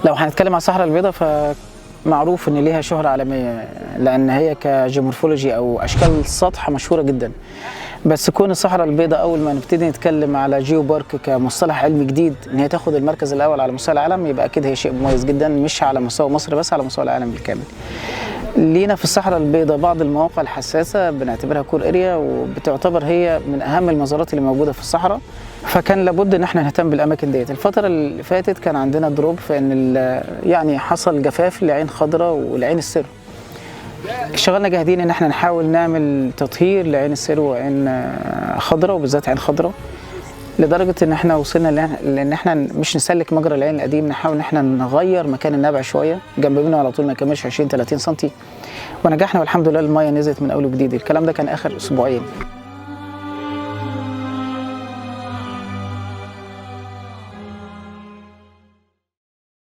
لو هنتكلم على الصحراء البيضاء فمعروف ان ليها شهرة عالمية، لان هي كجيومورفولوجي او اشكال السطح مشهورة جدا. بس كون الصحراء البيضاء اول ما نبتدي نتكلم على جيو بارك كمصطلح علمي جديد ان هي تاخد المركز الاول على مستوى العالم، يبقى اكيد هي شيء مميز جدا، مش على مستوى مصر بس، على مستوى العالم بالكامل. لينا في الصحراء البيضاء بعض المواقع الحساسة بنعتبرها كور اريا، وبتعتبر هي من اهم المزارات اللي موجودة في الصحراء، فكان لابد ان احنا نهتم بالاماكن ديت. الفترة اللي فاتت كان عندنا دروب في ان يعني حصل جفاف لعين خضراء ولعين السر. اشتغلنا جاهدين ان احنا نحاول نعمل تطهير لعين السر وعين خضراء، وبالذات عين خضراء، لدرجة ان احنا وصلنا لان احنا مش نسلك مجرى العين القديم، نحاول ان احنا نغير مكان النبع شوية جنب منه على طول، ما يكملش 20-30 سم، ونجحنا والحمد لله. المية نزلت من اول وجديد. الكلام ده كان اخر اسبوعين.